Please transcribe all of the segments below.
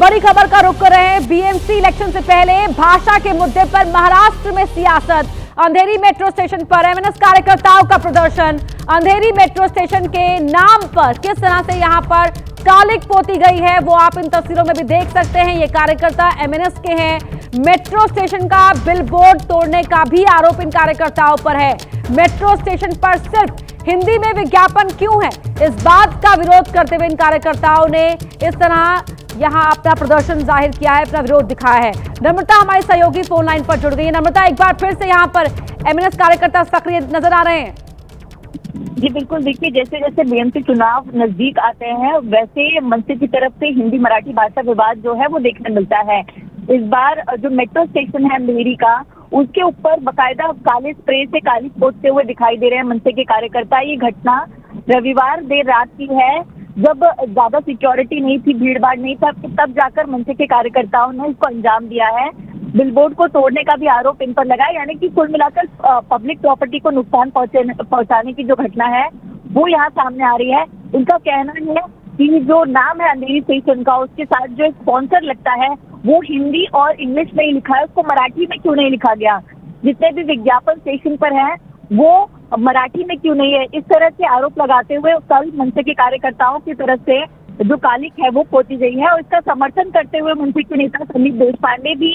बड़ी खबर का रुख कर रहे हैं। बीएमसी इलेक्शन से पहले भाषा के मुद्दे पर महाराष्ट्र में सियासत। अंधेरी मेट्रो स्टेशन पर एमएनएस कार्यकर्ताओं का प्रदर्शन। अंधेरी मेट्रो स्टेशन के नाम पर किस तरह से यहां पर कालिक पोती गई है वो आप इन तस्वीरों में भी देख सकते हैं। ये कार्यकर्ता एमएनएस के हैं। मेट्रो स्टेशन का बिलबोर्ड तोड़ने का भी आरोप इन कार्यकर्ताओं पर है। मेट्रो स्टेशन पर सिर्फ हिंदी में विज्ञापन क्यों है, इस बात का विरोध करते हुए इन कार्यकर्ताओं ने इस तरह यहां अपना प्रदर्शन जाहिर किया है, अपना विरोध दिखाया है। नम्रता हमारी सहयोगी फोन लाइन पर जुड़ गई है। नम्रता, एक बार फिर से यहां पर एमएनएस कार्यकर्ता सक्रिय नजर आ रहे हैं। जी बिल्कुल, देखिए जैसे जैसे बीएमसी चुनाव नजदीक आते हैं वैसे मंच की तरफ से हिंदी मराठी भाषा विवाद जो है वो देखने मिलता है। इस बार जो मेट्रो स्टेशन है अंधेरी का, उसके ऊपर बकायदा काले स्प्रे से काली पोतते हुए दिखाई दे रहे हैं मंच के कार्यकर्ता। ये घटना रविवार देर रात की है, जब ज्यादा सिक्योरिटी नहीं थी, भीड़ भाड़ नहीं था, तब जाकर मंच के कार्यकर्ताओं ने इसको अंजाम दिया है। बिलबोर्ड को तोड़ने का भी आरोप इन पर लगा है, यानी कि कुल मिलाकर पब्लिक प्रॉपर्टी को नुकसान पहुंचाने की जो घटना है वो यहाँ सामने आ रही है। उनका कहना है कि जो नाम है अंधेरी स्टेशन का, उसके साथ जो स्पॉन्सर लगता है वो हिंदी और इंग्लिश में ही लिखा है, उसको मराठी में क्यों नहीं लिखा गया। जितने भी विज्ञापन स्टेशन पर हैं वो मराठी में क्यों नहीं है, इस तरह से आरोप लगाते हुए कल मंच के कार्यकर्ताओं की तरफ से जो कालिक है वो पोती गई है। और इसका समर्थन करते हुए मंच के नेता संदीप देशपांडे भी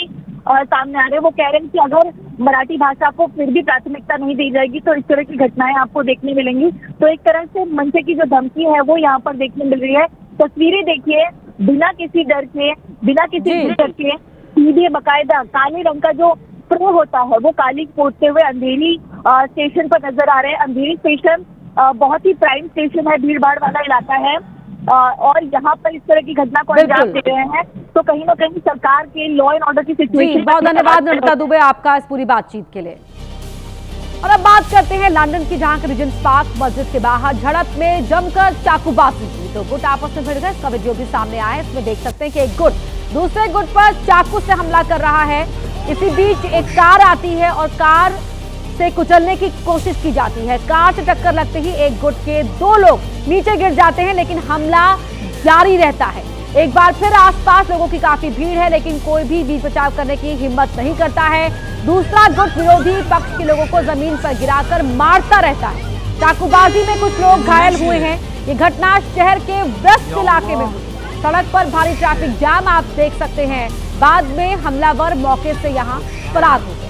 सामने आ रहे हैं। वो कह रहे हैं कि अगर मराठी भाषा को फिर भी प्राथमिकता नहीं दी जाएगी तो इस तरह की घटनाएं आपको देखने मिलेंगी। तो एक तरह से मंच की जो धमकी है वो यहाँ पर देखने मिल रही है। तस्वीरें देखिए, बिना किसी डर के, बिना किसी डर के सीधे बकायदा काले रंग का जो प्रो होता है वो कालिक पोतते हुए अंधेरी स्टेशन पर नजर आ रहे हैं। अंधेरी स्टेशन बहुत ही प्राइम स्टेशन है, भीड़ भाड़ वाला इलाका है, और यहाँ पर इस तरह की घटना को अंजाम दे रहे हैं तो कहीं ना कहीं सरकार के लॉ एंड ऑर्डर की सिचुएशन। बहुत धन्यवाद नम्रता दुबे आपका इस पूरी बातचीत के लिए। और अब बात करते हैं लंदन की, जहां रीजेंट पार्क मस्जिद के बाहर झड़प में जमकर चाकूबाजी हुई। तो गुट आपस में भिड़ गए, इसका वीडियो भी सामने आया है। इसमें देख सकते हैं कि एक गुट दूसरे गुट पर चाकू से हमला कर रहा है। इसी बीच एक कार आती है और कार से कुचलने की कोशिश की जाती है। कार से टक्कर लगते ही एक गुट के दो लोग नीचे गिर जाते हैं, लेकिन हमला जारी रहता है। एक बार फिर आसपास लोगों की काफी भीड़ है, लेकिन कोई भी बीच बचाव करने की हिम्मत नहीं करता है। दूसरा गुट विरोधी पक्ष के लोगों को जमीन पर गिराकर मारता रहता है। चाकूबाजी में कुछ लोग घायल हुए हैं। ये घटना शहर के व्यस्त इलाके में हुई। सड़क पर भारी ट्रैफिक जाम आप देख सकते हैं। बाद में हमलावर मौके से यहाँ फरार हो गए।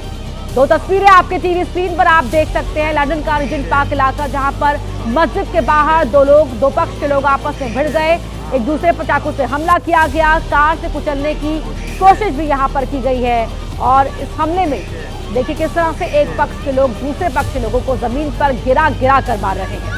दो तस्वीरें आपके टीवी स्क्रीन पर आप देख सकते हैं। लंदन का रीजेंट पार्क इलाका, जहां पर मस्जिद के बाहर दो पक्ष के लोग आपस में भिड़ गए। एक दूसरे पर चाकू से हमला किया गया, कार से कुचलने की कोशिश भी यहां पर की गई है। और इस हमले में देखिए किस तरह से एक पक्ष के लोग दूसरे पक्ष के लोगों को जमीन पर गिरा कर मार रहे हैं।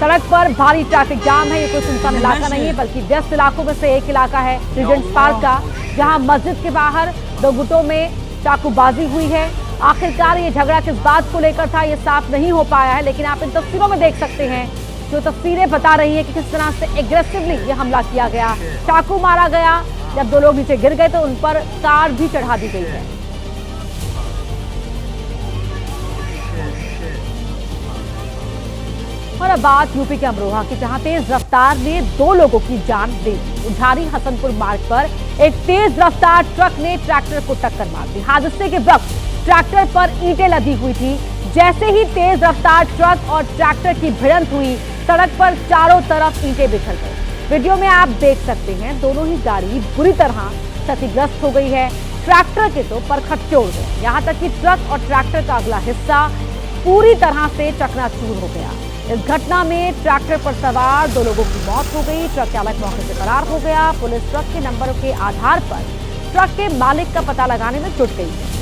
सड़क पर भारी ट्रैफिक जाम है। ये कोई सुनसान इलाका नहीं है, बल्कि व्यस्त इलाकों में से एक इलाका है रीजेंट पार्क का, जहां मस्जिद के बाहर दो गुटों में चाकूबाजी हुई है। आखिरकार ये झगड़ा किस बात को लेकर था ये साफ नहीं हो पाया है, लेकिन आप इन तस्वीरों में देख सकते हैं। जो तस्वीरें बता रही है कि किस तरह से एग्रेसिवली ये हमला किया गया, चाकू मारा गया। जब दो लोग नीचे गिर गए तो उन पर कार भी चढ़ा दी गई है। और अब बात यूपी के अमरोहा की, जहां तेज रफ्तार ने दो लोगों की जान दे दी। उझारी हसनपुर मार्ग पर एक तेज रफ्तार ट्रक ने ट्रैक्टर को टक्कर मार दी। हादसे के वक्त ट्रैक्टर पर ईंटें लदी हुई थी। जैसे ही तेज रफ्तार ट्रक और ट्रैक्टर की भिड़ंत हुई, सड़क पर चारों तरफ ईंटें बिखर गई। वीडियो में आप देख सकते हैं दोनों ही गाड़ी बुरी तरह क्षतिग्रस्त हो गई है। ट्रैक्टर के तो परखच्चोड़ गए, यहाँ तक कि ट्रक और ट्रैक्टर का अगला हिस्सा पूरी तरह से चकनाचूर हो गया। इस घटना में ट्रैक्टर पर सवार दो लोगों की मौत हो गई। ट्रक चालक मौके से फरार हो गया। पुलिस ट्रक के नंबरों के आधार पर ट्रक के मालिक का पता लगाने में जुट गई है।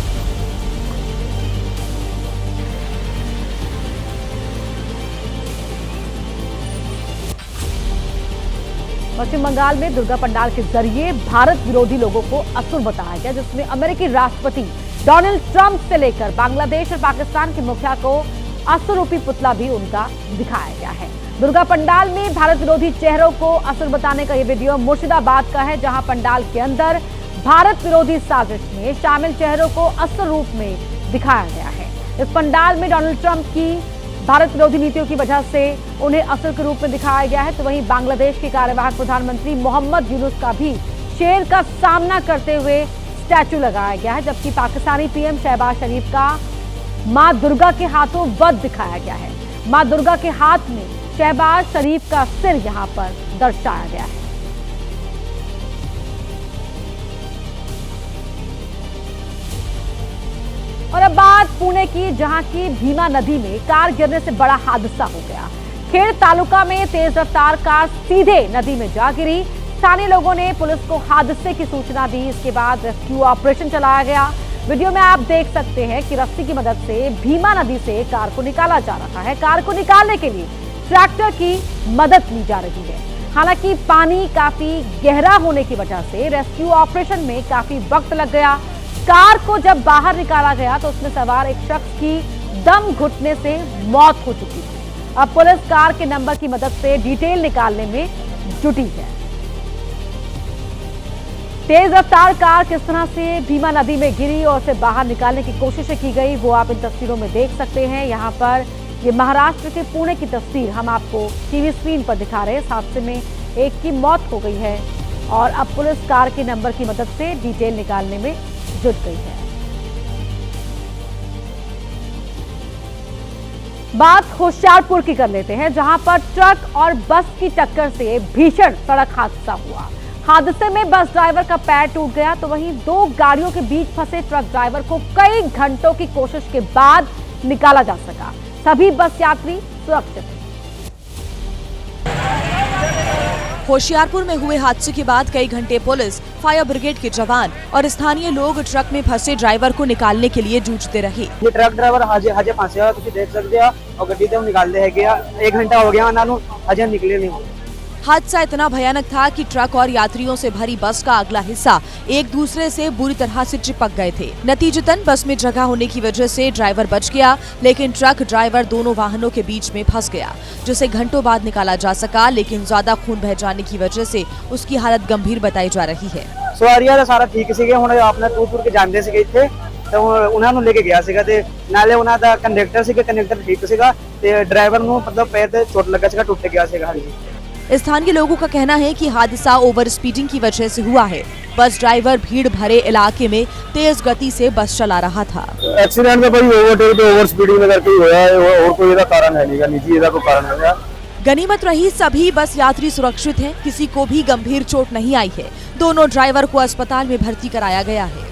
पश्चिम बंगाल में दुर्गा पंडाल के जरिए भारत विरोधी लोगों को असुर बताया गया, जिसमें अमेरिकी राष्ट्रपति डोनाल्ड ट्रंप से लेकर बांग्लादेश और पाकिस्तान के मुखिया को असुर रूपी पुतला भी उनका दिखाया गया है। दुर्गा पंडाल में भारत विरोधी चेहरों को असुर बताने का ये वीडियो मुर्शिदाबाद का है, जहां पंडाल के अंदर भारत विरोधी साजिश में शामिल चेहरों को असुर रूप में दिखाया गया है। इस पंडाल में डोनाल्ड ट्रंप की भारत विरोधी नीतियों की वजह से उन्हें असर के रूप में दिखाया गया है। तो वहीं बांग्लादेश के कार्यवाहक प्रधानमंत्री मोहम्मद यूनुस का भी शेर का सामना करते हुए स्टैचू लगाया गया है, जबकि पाकिस्तानी पीएम शहबाज शरीफ का मां दुर्गा के हाथों वध दिखाया गया है। मां दुर्गा के हाथ में शहबाज शरीफ का सिर यहां पर दर्शाया गया है। और अब बात पुणे की, जहां की भीमा नदी में कार गिरने से बड़ा हादसा हो गया। खेड़ तालुका में तेज रफ्तार कार सीधे नदी में जा गिरी। स्थानीय लोगों ने पुलिस को हादसे की सूचना दी। इसके बाद रेस्क्यू ऑपरेशन चलाया गया। वीडियो में आप देख सकते हैं कि रस्सी की मदद से भीमा नदी से कार को निकाला जा रहा है। कार को निकालने के लिए ट्रैक्टर की मदद ली जा रही है। हालांकि पानी काफी गहरा होने की वजह से रेस्क्यू ऑपरेशन में काफी वक्त लग गया। कार को जब बाहर निकाला गया तो उसमें सवार एक शख्स की दम घुटने से मौत हो चुकी थी। अब पुलिस कार के नंबर की मदद से डिटेल निकालने में जुटी है। तेज रफ्तार कार किस तरह से भीमा नदी में गिरी और उसे बाहर निकालने की कोशिशें की गई, वो आप इन तस्वीरों में देख सकते हैं। यहाँ पर ये महाराष्ट्र के पुणे की तस्वीर हम आपको टीवी स्क्रीन पर दिखा रहे हैं। इस हादसे में एक की मौत हो गई है और अब पुलिस कार के नंबर की मदद से डिटेल निकालने में जुट गई है। बात होशियारपुर की कर लेते हैं, जहां पर ट्रक और बस की टक्कर से भीषण सड़क हादसा हुआ। हादसे में बस ड्राइवर का पैर टूट गया, तो वहीं दो गाड़ियों के बीच फंसे ट्रक ड्राइवर को कई घंटों की कोशिश के बाद निकाला जा सका। सभी बस यात्री सुरक्षित हैं। होशियारपुर में हुए हादसे के बाद कई घंटे पुलिस, फायर ब्रिगेड के जवान और स्थानीय लोग ट्रक में फंसे ड्राइवर को निकालने के लिए जूझते रहे। ये ट्रक ड्राइवर हजे फंसे तुम देख सकते हो और गड्डी तो निकालते है। 1 घंटा हो गया उन्होंने हजे निकले नहीं। हादसा इतना भयानक था कि ट्रक और यात्रियों से भरी बस का अगला हिस्सा एक दूसरे से बुरी तरह से चिपक गए थे। नतीजतन बस में जगह होने की वजह से ड्राइवर बच गया, लेकिन ट्रक ड्राइवर दोनों वाहनों के बीच में फंस गया, जिसे घंटों बाद निकाला जा सका, लेकिन ज्यादा खून बह जाने की वजह से उसकी हालत गंभीर बताई जा रही है। सवारियां तो सारा ठीक सीगे, हुण आपने टूर के जांदे सीगे इत्थे तो उन्हां नूं लेके गया सीगा ते नाले उन्हां दा कंडक्टर ठीक सीगा ते ड्राइवर नूं मतलब पैर ते चोट लगा सीगा, टुट गया सीगा। स्थानीय लोगों का कहना है कि हादसा ओवर स्पीडिंग की वजह से हुआ है। बस ड्राइवर भीड़ भरे इलाके में तेज गति से बस चला रहा था। एक्सीडेंट तो भाई ओवरटेक तो ओवर स्पीडिंग में करके ही होया है, और कोई इसका कारण है नहीं, निजी इसका कोई कारण है। गनीमत रही सभी बस यात्री सुरक्षित हैं, किसी को भी गंभीर चोट नहीं आई है। दोनों ड्राइवर को अस्पताल में भर्ती कराया गया है।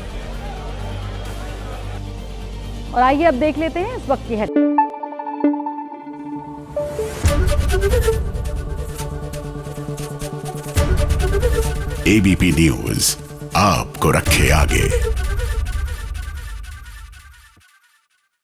और आइए अब देख लेते हैं इस वक्त की हेडलाइन। एबीपी न्यूज आपको रखे आगे।